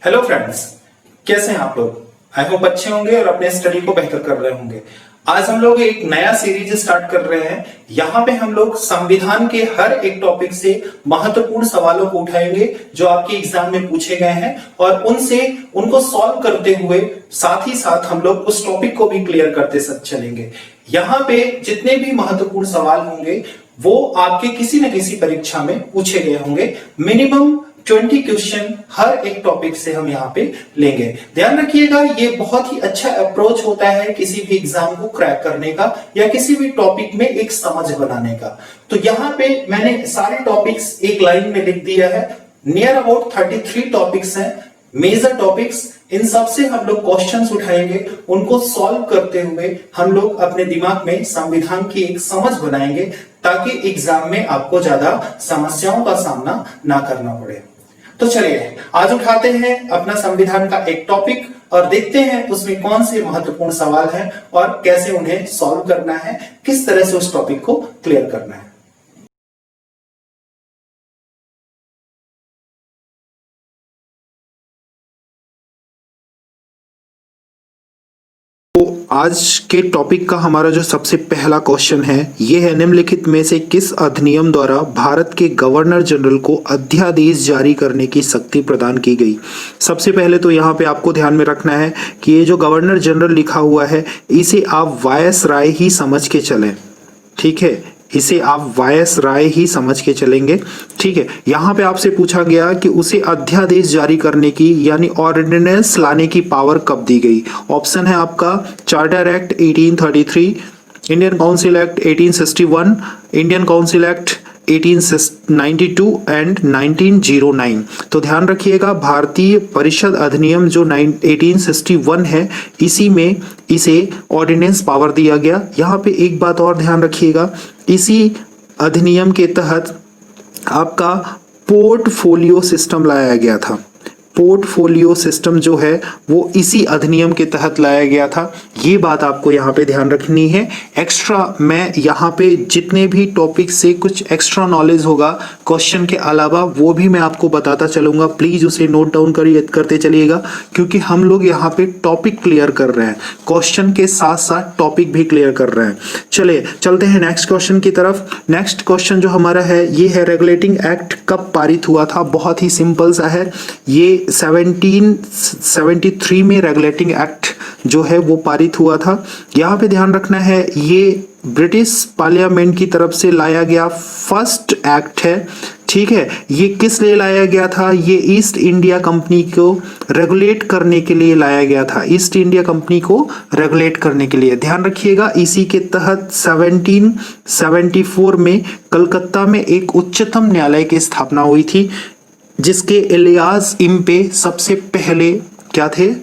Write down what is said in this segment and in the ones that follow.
Hello friends, कैसे हैं आप लोग। आई होप अच्छे होंगे और अपने स्टडी को बेहतर कर रहे होंगे। आज हम लोग एक नया सीरीज स्टार्ट कर रहे हैं। यहाँ पे हम लोग संविधान के हर एक टॉपिक से महत्वपूर्ण सवालों को उठाएंगे जो आपके एग्जाम में पूछे गए हैं और उनको सॉल्व करते हुए साथ ही साथ हम लोग उस टॉपिक को भी क्लियर करते चलेंगे। यहाँ पे जितने भी महत्वपूर्ण सवाल होंगे वो आपके किसी न किसी परीक्षा में पूछे गए होंगे। मिनिमम 20 क्वेश्चन हर एक टॉपिक से हम यहाँ पे लेंगे। ध्यान रखिएगा, ये बहुत ही अच्छा अप्रोच होता है किसी भी एग्जाम को क्रैक करने का या किसी भी टॉपिक में एक समझ बनाने का। तो यहाँ पे मैंने सारे टॉपिक्स एक लाइन में लिख दिया है। नियर अबाउट 33 टॉपिक्स हैं, मेजर टॉपिक्स। इन सब से हम लोग क्वेश्चंस उठाएंगे, उनको सॉल्व करते हुए हम लोग अपने दिमाग में संविधान की एक समझ बनाएंगे ताकि एग्जाम में आपको ज्यादा समस्याओं का सामना ना करना पड़े। तो चलिए आज उठाते हैं अपना संविधान का एक टॉपिक और देखते हैं उसमें कौन से महत्वपूर्ण सवाल हैं और कैसे उन्हें सॉल्व करना है, किस तरह से उस टॉपिक को क्लियर करना है। तो आज के टॉपिक का हमारा जो सबसे पहला क्वेश्चन है ये है, निम्नलिखित में से किस अधिनियम द्वारा भारत के गवर्नर जनरल को अध्यादेश जारी करने की शक्ति प्रदान की गई। सबसे पहले तो यहाँ पे आपको ध्यान में रखना है कि ये जो गवर्नर जनरल लिखा हुआ है इसे आप वायसराय ही समझ के चलें, ठीक है। इसे आप वायसराय ही समझ के चलेंगे, ठीक है। यहाँ पे आपसे पूछा गया कि उसे अध्यादेश जारी करने की यानी ऑर्डिनेंस लाने की पावर कब दी गई। ऑप्शन है आपका charter act 1833, Indian council act 1861, Indian council act 1892 and 1909। तो ध्यान रखिएगा, भारतीय परिषद अधिनियम जो 1861 है इसी में इसे ऑर्डिनेंस पावर दिया गया। यहाँ पे एक बात और ध्यान रखिएगा, इसी अधिनियम के तहत आपका पोर्टफोलियो सिस्टम लाया गया था। पोर्टफोलियो सिस्टम जो है वो इसी अधिनियम के तहत लाया गया था। ये बात आपको यहाँ पे ध्यान रखनी है। एक्स्ट्रा मैं यहाँ पे जितने भी टॉपिक से कुछ एक्स्ट्रा नॉलेज होगा क्वेश्चन के अलावा वो भी मैं आपको बताता चलूंगा। प्लीज उसे नोट डाउन करते चलिएगा क्योंकि हम लोग यहाँ पे टॉपिक क्लियर कर रहे हैं, क्वेश्चन के साथ साथ टॉपिक भी क्लियर कर रहे हैं। चलिए चलते हैं नेक्स्ट क्वेश्चन की तरफ। नेक्स्ट क्वेश्चन जो हमारा है ये है, रेगुलेटिंग एक्ट कब पारित हुआ था। बहुत ही सिंपल सा है, ये 1773 में रेगुलेटिंग एक्ट जो है वो पारित हुआ था। यहाँ पे ध्यान रखना है ये ब्रिटिश पार्लियामेंट की तरफ से लाया गया फर्स्ट एक्ट है, ठीक है। ये किस लिए लाया गया था, ये ईस्ट इंडिया कंपनी को रेगुलेट करने के लिए लाया गया था। ईस्ट इंडिया कंपनी को रेगुलेट करने के लिए ध्यान रखिएगा। इसी के तहत 1774 में कलकत्ता में एक उच्चतम न्यायालय की स्थापना हुई थी जिसके इलियास इम्पे सबसे पहले क्या थे,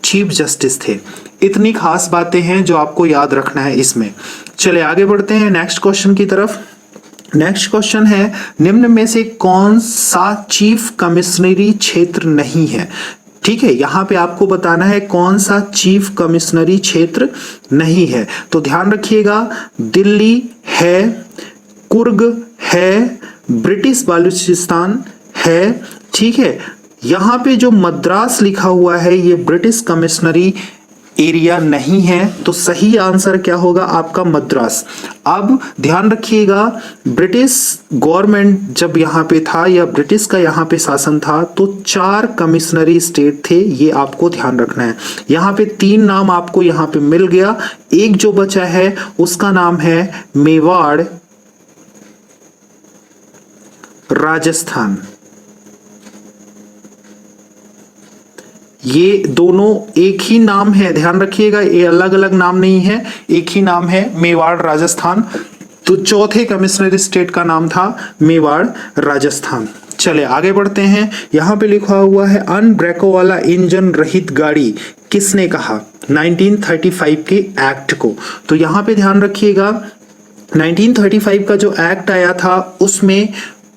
चीफ जस्टिस थे। इतनी खास बातें हैं जो आपको याद रखना है इसमें। चले आगे बढ़ते हैं नेक्स्ट क्वेश्चन की तरफ। नेक्स्ट क्वेश्चन है, निम्न में से कौन सा चीफ कमिश्नरी क्षेत्र नहीं है। ठीक है, यहाँ पे आपको बताना है कौन सा चीफ कमिश्नरी क्षेत्र नहीं है। तो ध्यान रखिएगा, दिल्ली है, कुर्ग है, ब्रिटिश बालूचिस्तान है, ठीक है। यहाँ पे जो मद्रास लिखा हुआ है ये ब्रिटिश कमिश्नरी एरिया नहीं है, तो सही आंसर क्या होगा आपका मद्रास। अब ध्यान रखिएगा, ब्रिटिश गवर्नमेंट जब यहाँ पे था या ब्रिटिश का यहाँ पे शासन था तो 4 कमिश्नरी स्टेट थे, ये आपको ध्यान रखना है। यहाँ पे 3 नाम आपको यहाँ पे मिल गया, एक जो बचा है उसका नाम है मेवाड़, राजस्थान। ये दोनों एक ही नाम है, ध्यान रखिएगा, ये अलग अलग नाम नहीं है, एक ही नाम है मेवाड़ राजस्थान। तो चौथे कमिश्नरी स्टेट का नाम था मेवाड़ राजस्थान। चले आगे बढ़ते हैं। यहाँ पे लिखा हुआ है, अनब्रेको वाला इंजन रहित गाड़ी किसने कहा, 1935 के एक्ट को। तो यहाँ पे ध्यान रखिएगा, 1935 का जो एक्ट आया था उसमें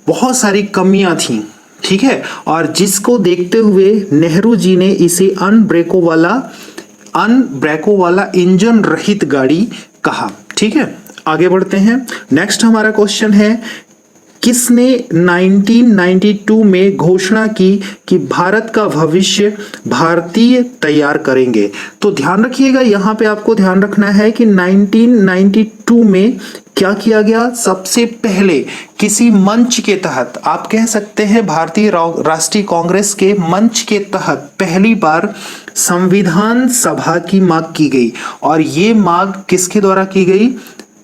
बहुत सारी कमियां थी, ठीक है, और जिसको देखते हुए नेहरू जी ने इसे अनब्रेको वाला इंजन रहित गाड़ी कहा, ठीक है। आगे बढ़ते हैं। नेक्स्ट हमारा क्वेश्चन है, किसने 1992 में घोषणा की कि भारत का भविष्य भारतीय तैयार करेंगे? तो ध्यान रखिएगा, यहां पे आपको ध्यान रखना है कि 1992 में क्या किया गया? सबसे पहले किसी मंच के तहत, आप कह सकते हैं भारतीय राष्ट्रीय कांग्रेस के मंच के तहत पहली बार संविधान सभा की मांग की गई। और ये मांग किसके द्वारा की गई?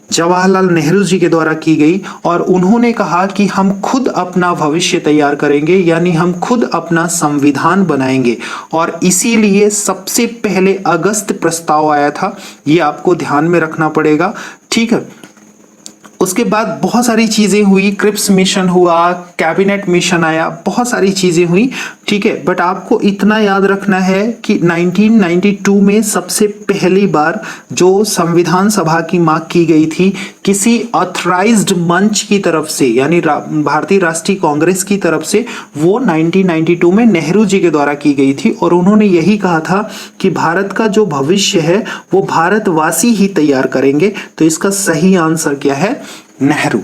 जवाहरलाल नेहरू जी के द्वारा की गई। और उन्होंने कहा कि हम खुद अपना भविष्य तैयार करेंगे, यानी हम खुद अपना संविधान बनाएंगे। और इसीलिए सबसे पहले अगस्त प्रस्ताव आया था, ये आपको ध्यान में रखना पड़ेगा, ठीक है। उसके बाद बहुत सारी चीजें हुई, क्रिप्स मिशन हुआ, कैबिनेट मिशन आया, बहुत सारी चीजें हुई, ठीक है। बट आपको इतना याद रखना है कि 1992 में सबसे पहली बार जो संविधान सभा की मांग की गई थी किसी ऑथराइज्ड मंच की तरफ से, यानी भारतीय राष्ट्रीय कांग्रेस की तरफ से, वो 1992 में नेहरू जी के द्वारा की गई थी। और उन्होंने यही कहा था कि भारत का जो भविष्य है वो भारतवासी ही तैयार करेंगे। तो इसका सही आंसर क्या है? नेहरू,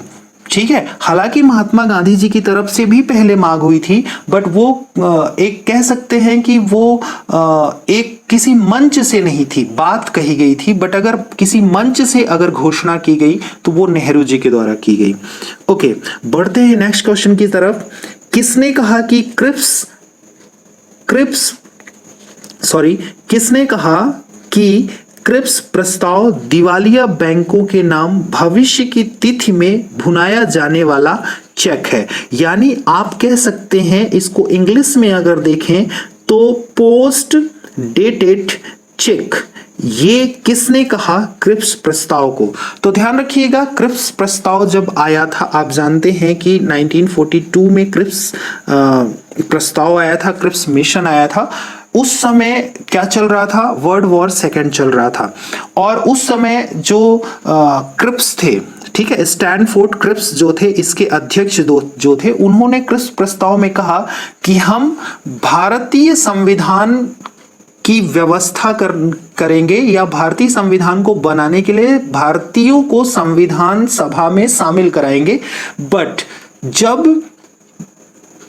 ठीक है। हालांकि महात्मा गांधी जी की तरफ से भी पहले मांग हुई थी, बट वो एक कह सकते हैं कि वो एक किसी मंच से नहीं थी, बात कही गई थी, बट अगर किसी मंच से अगर घोषणा की गई तो वो नेहरू जी के द्वारा की गई। ओके, बढ़ते हैं नेक्स्ट क्वेश्चन की तरफ। किसने कहा कि किसने कहा कि क्रिप्स प्रस्ताव दिवालिया बैंकों के नाम भविष्य की तिथि में भुनाया जाने वाला चेक है? यानी आप कह सकते हैं, इसको इंग्लिश में अगर देखें तो पोस्ट डेटेड चेक। ये किसने कहा क्रिप्स प्रस्ताव को? तो ध्यान रखिएगा, क्रिप्स प्रस्ताव जब आया था, आप जानते हैं कि 1942 में क्रिप्स प्रस्ताव आया था, क्रिप्स मिशन आया था। उस समय क्या चल रहा था? वर्ल्ड वॉर सेकेंड चल रहा था। और उस समय जो क्रिप्स थे, ठीक है, स्टैनफोर्ड क्रिप्स जो थे, इसके अध्यक्ष जो थे, उन्होंने क्रिप्स प्रस्ताव में कहा कि हम भारतीय संविधान की व्यवस्था करेंगे, या भारतीय संविधान को बनाने के लिए भारतीयों को संविधान सभा में शामिल कराएंगे। बट जब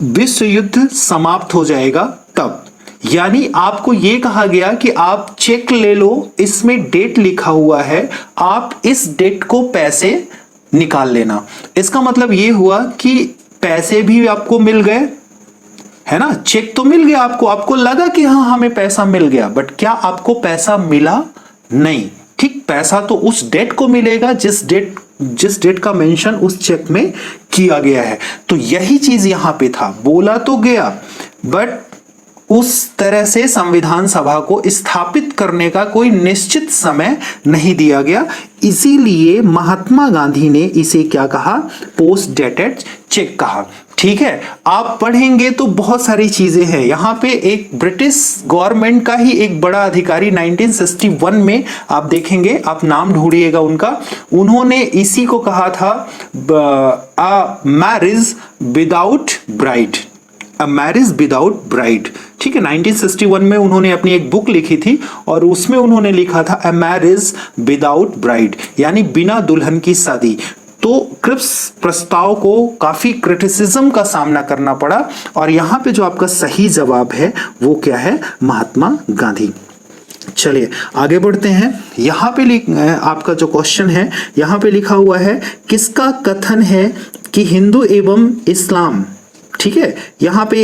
विश्व युद्ध समाप्त हो जाएगा तब, यानी आपको यह कहा गया कि आप चेक ले लो, इसमें डेट लिखा हुआ है, आप इस डेट को पैसे निकाल लेना। इसका मतलब यह हुआ कि पैसे भी आपको मिल गए, है ना, चेक तो मिल गया आपको लगा कि हाँ हमें पैसा मिल गया, बट क्या आपको पैसा मिला? नहीं, ठीक। पैसा तो उस डेट को मिलेगा जिस डेट का मेंशन उस चेक में किया गया है। तो यही चीज यहां पे था, बोला तो गया, बट उस तरह से संविधान सभा को स्थापित करने का कोई निश्चित समय नहीं दिया गया। इसीलिए महात्मा गांधी ने इसे क्या कहा? पोस्ट डेटेड चेक कहा, ठीक है। आप पढ़ेंगे तो बहुत सारी चीजें हैं। यहां पे एक ब्रिटिश गवर्नमेंट का ही एक बड़ा अधिकारी 1961 में आप देखेंगे, आप नाम ढूंढिएगा उनका, उन्होंने इसी को कहा था marriage without bride, marriage without bride, ठीक है। 1961 में उन्होंने अपनी एक बुक लिखी थी और उसमें उन्होंने लिखा था अ मैरिज विदाउट ब्राइड, यानी बिना दुल्हन की शादी। तो क्रिप्स प्रस्ताव को काफी क्रिटिसिज्म का सामना करना पड़ा, और यहां पे जो आपका सही जवाब है वो क्या है? महात्मा गांधी। चलिए आगे बढ़ते हैं। यहां पे आपका जो क्वेश्चन है, यहां पे लिखा हुआ है, किसका कथन है कि हिंदू एवं इस्लाम, ठीक है, यहां पे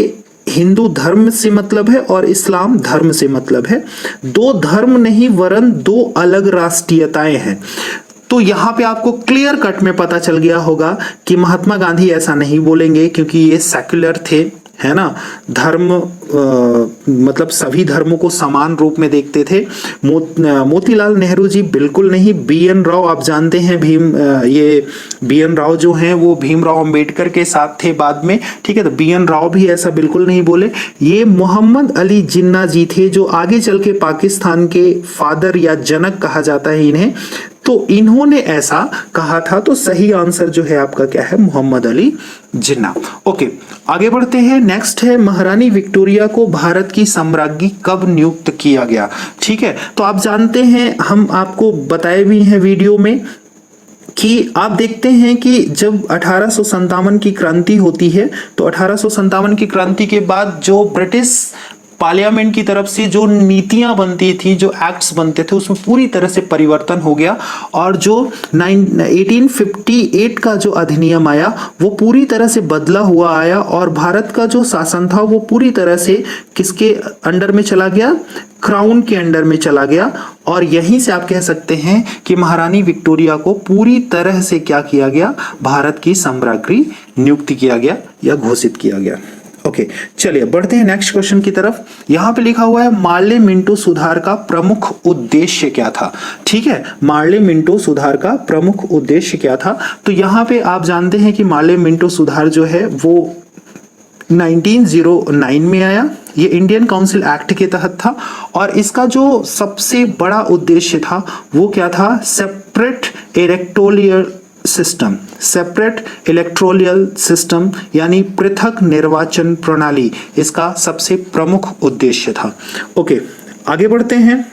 हिंदू धर्म से मतलब है और इस्लाम धर्म से मतलब है, दो धर्म नहीं वरन दो अलग राष्ट्रीयताएं हैं। तो यहां पे आपको क्लियर कट में पता चल गया होगा कि महात्मा गांधी ऐसा नहीं बोलेंगे, क्योंकि ये सेक्युलर थे, है ना, धर्म मतलब सभी धर्मों को समान रूप में देखते थे। मोतीलाल नेहरू जी बिल्कुल नहीं। बी.एन. राव, आप जानते हैं ये बी.एन. राव जो हैं वो भीमराव अंबेडकर के साथ थे बाद में, ठीक है। तो बी.एन. राव भी ऐसा बिल्कुल नहीं बोले। ये मोहम्मद अली जिन्ना जी थे, जो आगे चल के पाकिस्तान के फादर या जनक कहा जाता है इन्हें, तो इन्होंने ऐसा कहा था। तो सही आंसर जो है आपका क्या है? मोहम्मद अली जिन्ना। ओके, आगे बढ़ते हैं। नेक्स्ट है, महारानी विक्टोरिया को भारत की सम्राज्ञी कब नियुक्त किया गया? ठीक है, तो आप जानते हैं, हम आपको बताए भी हैं वीडियो में कि आप देखते हैं कि जब 1857 की क्रांति होती है तो 1857 की क्रांति के बाद जो ब्रिटिश पार्लियामेंट की तरफ से जो नीतियां बनती थी, जो एक्ट्स बनते थे, उसमें पूरी तरह से परिवर्तन हो गया और जो 1858 का जो अधिनियम आया वो पूरी तरह से बदला हुआ आया और भारत का जो शासन था वो पूरी तरह से किसके अंडर में चला गया? क्राउन के अंडर में चला गया। और यहीं से आप कह सकते हैं कि महारानी विक्टोरिया को पूरी तरह से क्या किया गया? भारत की सम्राज्ञी नियुक्त किया गया या घोषित किया गया। ओके, चलिए बढ़ते हैं नेक्स्ट क्वेश्चन की तरफ। यहां पे लिखा हुआ है मार्ले मिंटो सुधार का प्रमुख उद्देश्य क्या था? ठीक है, मार्ले मिंटो सुधार का प्रमुख उद्देश्य क्या था? तो यहां पे आप जानते हैं कि मार्ले मिंटो सुधार जो है वो 1909 में आया। ये इंडियन काउंसिल एक्ट के तहत था और इसका जो सबसे बड़ा उद्देश्य था वो क्या था? सेपरेट इलेक्टोरल सिस्टम यानी पृथक निर्वाचन प्रणाली, इसका सबसे प्रमुख उद्देश्य था। ओके, आगे बढ़ते हैं।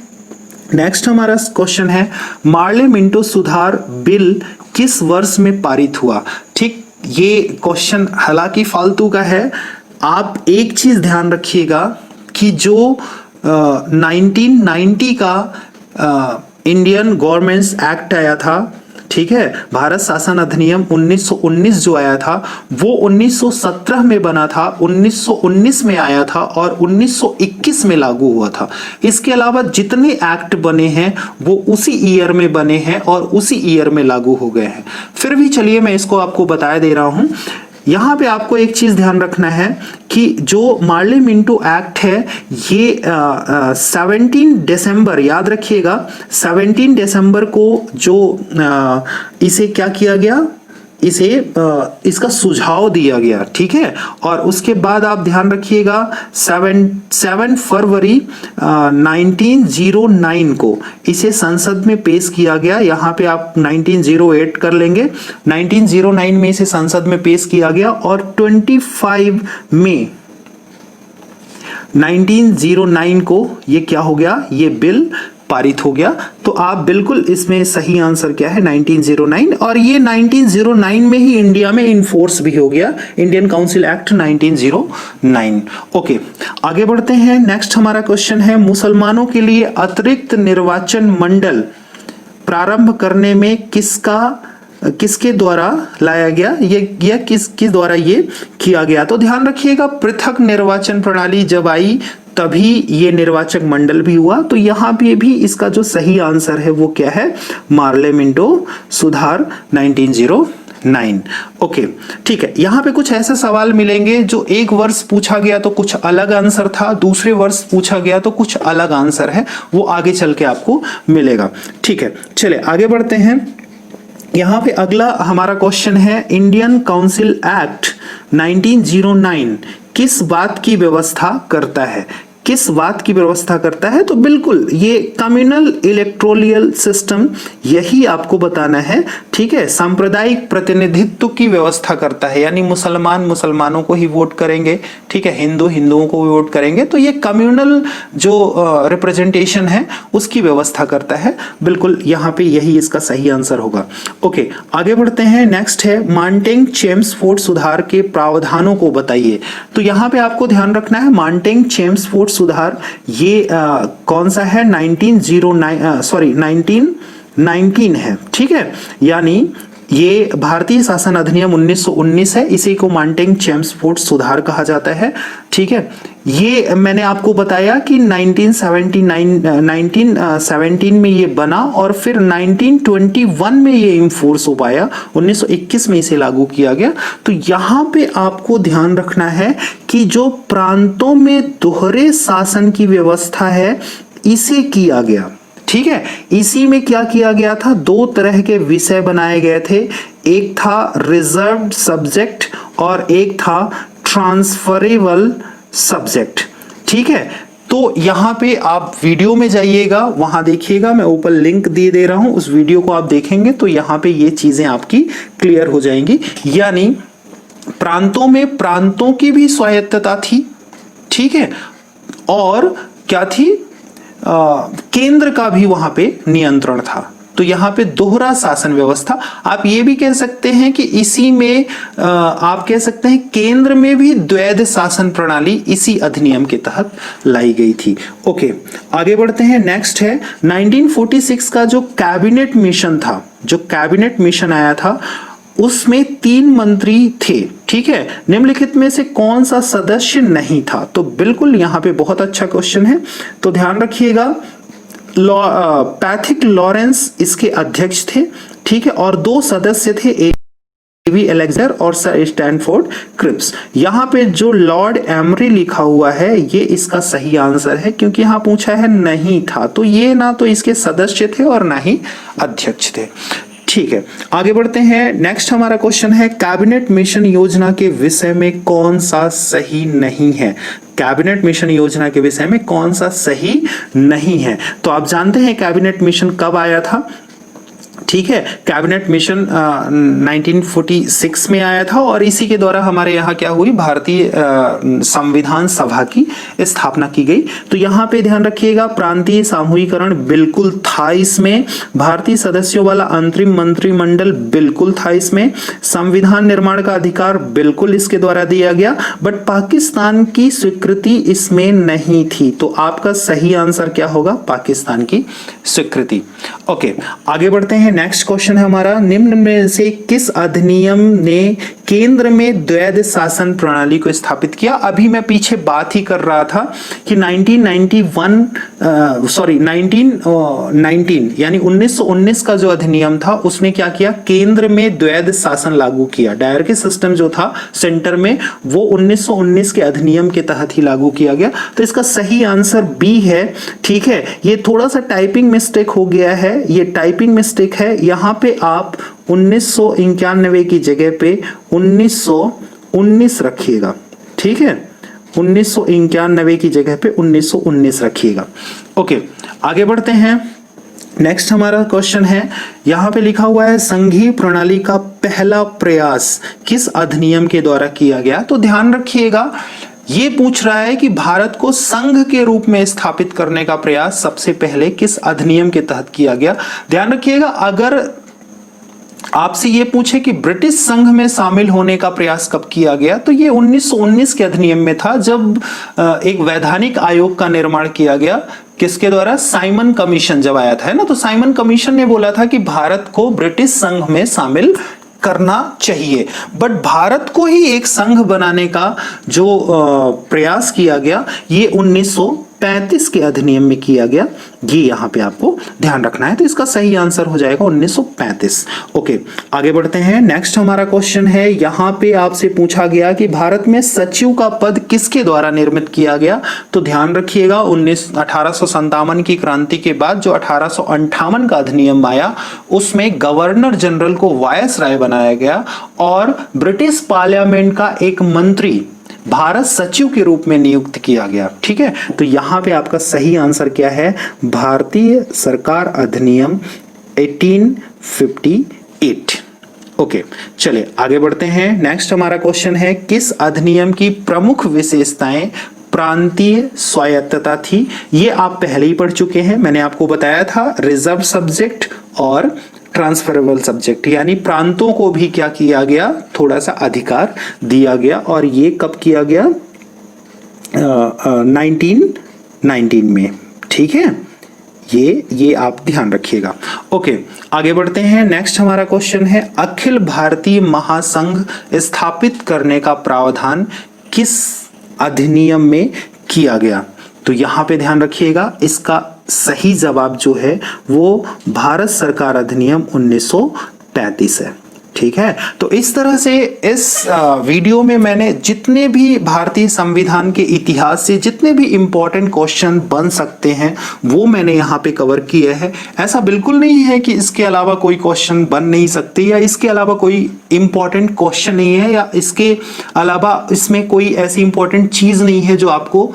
नेक्स्ट हमारा क्वेश्चन है मार्ले मिंटो सुधार बिल किस वर्ष में पारित हुआ? ठीक, ये क्वेश्चन हालांकि फालतू का है। आप एक चीज ध्यान रखिएगा कि जो 1990 का इंडियन गवर्नमेंट्स एक्ट आया था, ठीक है, भारत शासन अधिनियम 1919 जो आया था वो 1917 में बना था, 1919 में आया था और 1921 में लागू हुआ था। इसके अलावा जितने एक्ट बने हैं वो उसी ईयर में बने हैं और उसी ईयर में लागू हो गए हैं। फिर भी चलिए मैं इसको आपको बता दे रहा हूं। यहाँ पे आपको एक चीज ध्यान रखना है कि जो मार्ले मिंटो एक्ट है ये 17 दिसंबर, याद रखिएगा 17 दिसंबर को जो इसे क्या किया गया? इसे इसका सुझाव दिया गया, ठीक है। और उसके बाद आप ध्यान रखिएगा 7 फरवरी 1909 को इसे संसद में पेश किया गया। यहाँ पे आप 1908 कर लेंगे। 1909 में इसे संसद में पेश किया गया और 25 मई 1909 को ये क्या हो गया? ये बिल पारित हो गया। तो आप बिल्कुल इसमें सही आंसर क्या है? 1909। और ये 1909 में ही इंडिया में इनफोर्स भी हो गया, इंडियन काउंसिल एक्ट 1909। ओके, आगे बढ़ते हैं। नेक्स्ट हमारा क्वेश्चन है मुसलमानों के लिए अतिरिक्त निर्वाचन मंडल प्रारंभ करने में किसके द्वारा लाया गया? ये किस द्वारा ये किया गया? तो ध्यान रखिएगा पृथक निर्वाचन प्रणाली जब आई तभी ये निर्वाचक मंडल भी हुआ। तो यहाँ पे भी इसका जो सही आंसर है वो क्या है? मार्ले मिंटो सुधार 1909। ओके, ठीक है। यहाँ पे कुछ ऐसे सवाल मिलेंगे जो एक वर्ष पूछा गया तो कुछ अलग आंसर था, दूसरे वर्ष पूछा गया तो कुछ अलग आंसर है, वो आगे चल के आपको मिलेगा। ठीक है, चले आगे बढ़ते हैं। यहाँ पे अगला हमारा क्वेश्चन है इंडियन काउंसिल एक्ट 1909 किस बात की व्यवस्था करता है? किस बात की व्यवस्था करता है? तो बिल्कुल ये कम्युनल इलेक्टोरल सिस्टम यही आपको बताना है, ठीक है। सांप्रदायिक प्रतिनिधित्व की व्यवस्था करता है, यानी मुसलमानों को ही वोट करेंगे, ठीक है, हिंदुओं को भी वोट करेंगे। तो ये कम्युनल जो रिप्रेजेंटेशन है उसकी व्यवस्था करता है। बिल्कुल यहाँ पे यही इसका सही आंसर होगा। ओके, आगे बढ़ते हैं। नेक्स्ट है मांटेंग चेम्सफोर्ड सुधार के प्रावधानों को बताइए। तो यहाँ पे आपको ध्यान रखना है मांटेंग चेम्सफोर्ड सुधार ये कौन सा है? 1919 है, ठीक है। यानी ये भारतीय शासन अधिनियम 1919 है, इसी को मांटेंग चेम्सफोर्ड सुधार कहा जाता है, ठीक है। ये मैंने आपको बताया कि 1917 में ये बना और फिर 1921 में ये इनफोर्स हो पाया, 1921 में इसे लागू किया गया। तो यहाँ पे आपको ध्यान रखना है कि जो प्रांतों में दोहरे शासन की व्यवस्था है इसे किया गया, ठीक है। इसी में क्या किया गया था? 2 तरह के विषय बनाए गए थे, एक था रिजर्व्ड सब्जेक्ट और एक था ट्रांसफरेबल सब्जेक्ट, ठीक है। तो यहाँ पे आप वीडियो में जाइएगा, वहां देखिएगा, मैं ऊपर लिंक दे रहा हूं, उस वीडियो को आप देखेंगे तो यहाँ पे ये चीजें आपकी क्लियर हो जाएंगी। यानी प्रांतों में प्रांतों की भी स्वायत्तता थी, ठीक है, और क्या थी? केंद्र का भी वहां पे नियंत्रण था, तो यहाँ पे दोहरा शासन व्यवस्था। आप ये भी कह सकते हैं कि इसी में आप कह सकते हैं केंद्र में भी द्वैध शासन प्रणाली इसी अधिनियम के तहत लाई गई थी। ओके, आगे बढ़ते हैं। नेक्स्ट है 1946 का जो कैबिनेट मिशन था, जो कैबिनेट मिशन आया था उसमें 3 मंत्री थे, ठीक है। निम्नलिखित में से कौन सा सदस्य नहीं था? तो बिल्कुल यहाँ पे बहुत अच्छा क्वेश्चन है, तो ध्यान रखिएगा। पैथिक लॉरेंस इसके अध्यक्ष थे, ठीक है, और 2 सदस्य थे, एवी अलेक्जेंडर और सर स्टैनफोर्ड क्रिप्स। यहाँ पे जो लॉर्ड एमरी लिखा हुआ है ये इसका सही आंसर है, क्योंकि यहाँ पूछा है नहीं था, तो ये ना तो इसके सदस्य थे और ना ही अध्यक्ष थे। ठीक है, आगे बढ़ते हैं। नेक्स्ट हमारा क्वेश्चन है कैबिनेट मिशन योजना के विषय में कौन सा सही नहीं है? कैबिनेट मिशन योजना के विषय में कौन सा सही नहीं है? तो आप जानते हैं कैबिनेट मिशन कब आया था, ठीक है। कैबिनेट मिशन 1946 में आया था और इसी के द्वारा हमारे यहाँ क्या हुई, भारतीय संविधान सभा की स्थापना की गई। तो यहाँ पे ध्यान रखिएगा, प्रांतीय सामूहिकरण बिल्कुल था इसमें, भारतीय सदस्यों वाला अंतरिम मंत्रिमंडल बिल्कुल था इसमें, संविधान निर्माण का अधिकार बिल्कुल इसके द्वारा दिया गया, बट पाकिस्तान की स्वीकृति इसमें नहीं थी। तो आपका सही आंसर क्या होगा? पाकिस्तान की स्वीकृति। ओके, आगे बढ़ते हैं। नेक्स्ट क्वेश्चन है हमारा, निम्न में से किस अधिनियम ने केंद्र में द्वैध शासन प्रणाली को स्थापित किया? अभी मैं पीछे बात ही कर रहा था कि 1919 यानी 1919 का जो अधिनियम था उसने क्या किया, केंद्र में द्वैध शासन लागू किया। डायरकी सिस्टम जो था सेंटर में वो 1919 के अधिनियम के तहत ही लागू किया गया। तो इसका सही आंसर बी है, ठीक है। ये थोड़ा सा टाइपिंग मिस्टेक हो गया है, ये टाइपिंग मिस्टेक है। यहाँ पे आप 1991 की जगह पे 1919 रखिएगा, ठीक है। 1991 की जगह पे 1919 रखिएगा। ओके, आगे बढ़ते हैं। नेक्स्ट हमारा क्वेश्चन है, यहां पे लिखा हुआ है संघीय प्रणाली का पहला प्रयास किस अधिनियम के द्वारा किया गया? तो ध्यान रखिएगा, ये पूछ रहा है कि भारत को संघ के रूप में स्थापित करने का प्रयास सबसे पहले किस अधिनियम के तहत किया गया। ध्यान रखिएगा, अगर आपसे ये पूछे कि ब्रिटिश संघ में शामिल होने का प्रयास कब किया गया, तो ये 1919 के अधिनियम में था, जब एक वैधानिक आयोग का निर्माण किया गया। किसके द्वारा? साइमन कमीशन जब आया था, है ना। तो साइमन कमीशन ने बोला था कि भारत को ब्रिटिश संघ में शामिल करना चाहिए, बट भारत को ही एक संघ बनाने का जो प्रयास किया गया ये 1935 के अधिनियम में किया गया। ये यहाँ पे आपको ध्यान रखना है, तो इसका सही आंसर हो जाएगा 1935। ओके, आगे बढ़ते हैं। नेक्स्ट हमारा क्वेश्चन है, यहाँ पे आपसे पूछा गया कि भारत में सचिव का पद किसके द्वारा निर्मित किया गया? तो ध्यान रखिएगा, 1857 की क्रांति के बाद जो 1858 का अधिनियम आया उसमें गवर्नर जनरल को वायसराय बनाया गया और ब्रिटिश पार्लियामेंट का एक मंत्री भारत सचिव के रूप में नियुक्त किया गया, ठीक है। तो यहां पे आपका सही आंसर क्या है? भारतीय सरकार अधिनियम 1858। ओके, चलिए आगे बढ़ते हैं। नेक्स्ट हमारा क्वेश्चन है, किस अधिनियम की प्रमुख विशेषताएं प्रांतीय स्वायत्तता थी? ये आप पहले ही पढ़ चुके हैं, मैंने आपको बताया था, रिजर्व सब्जेक्ट और ट्रांसफरेबल सब्जेक्ट, यानी प्रांतों को भी क्या किया गया, थोड़ा सा अधिकार दिया गया। और ये कब किया गया? 1919 में, ठीक है। ये आप ध्यान रखिएगा। ओके, आगे बढ़ते हैं। नेक्स्ट हमारा क्वेश्चन है, अखिल भारतीय महासंघ स्थापित करने का प्रावधान किस अधिनियम में किया गया? तो यहां पे ध्यान रखिएगा, इसका सही जवाब जो है वो भारत सरकार अधिनियम 1935 है, ठीक है। तो इस तरह से इस वीडियो में मैंने जितने भी भारतीय संविधान के इतिहास से जितने भी इंपॉर्टेंट क्वेश्चन बन सकते हैं वो मैंने यहाँ पे कवर किए हैं। ऐसा बिल्कुल नहीं है कि इसके अलावा कोई क्वेश्चन बन नहीं सकते या इसके अलावा कोई इंपॉर्टेंट क्वेश्चन नहीं है या इसके अलावा इसमें कोई ऐसी इंपॉर्टेंट चीज नहीं है जो आपको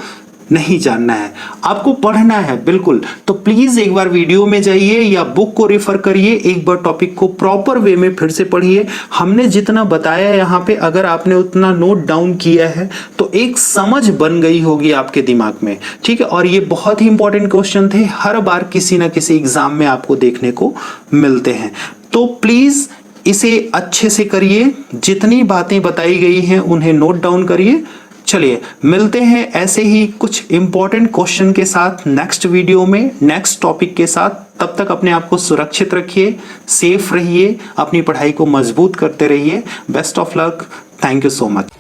नहीं जानना है, आपको पढ़ना है बिल्कुल, तो प्लीज एक बार वीडियो में जाइए या बुक को रेफर करिए, एक बार टॉपिक को प्रॉपर वे में फिर से पढ़िए। हमने जितना बताया यहाँ पे अगर आपने उतना नोट डाउन किया है तो एक समझ बन गई होगी आपके दिमाग में, ठीक है। और ये बहुत ही इंपॉर्टेंट क्वेश्चन थे, हर बार किसी ना किसी एग्जाम में आपको देखने को मिलते हैं। तो प्लीज इसे अच्छे से करिए, जितनी बातें बताई गई हैं उन्हें नोट डाउन करिए। चलिए मिलते हैं ऐसे ही कुछ इंपॉर्टेंट क्वेश्चन के साथ नेक्स्ट वीडियो में, नेक्स्ट टॉपिक के साथ। तब तक अपने आप को सुरक्षित रखिए, सेफ रहिए, अपनी पढ़ाई को मजबूत करते रहिए। Best of luck, thank you so much.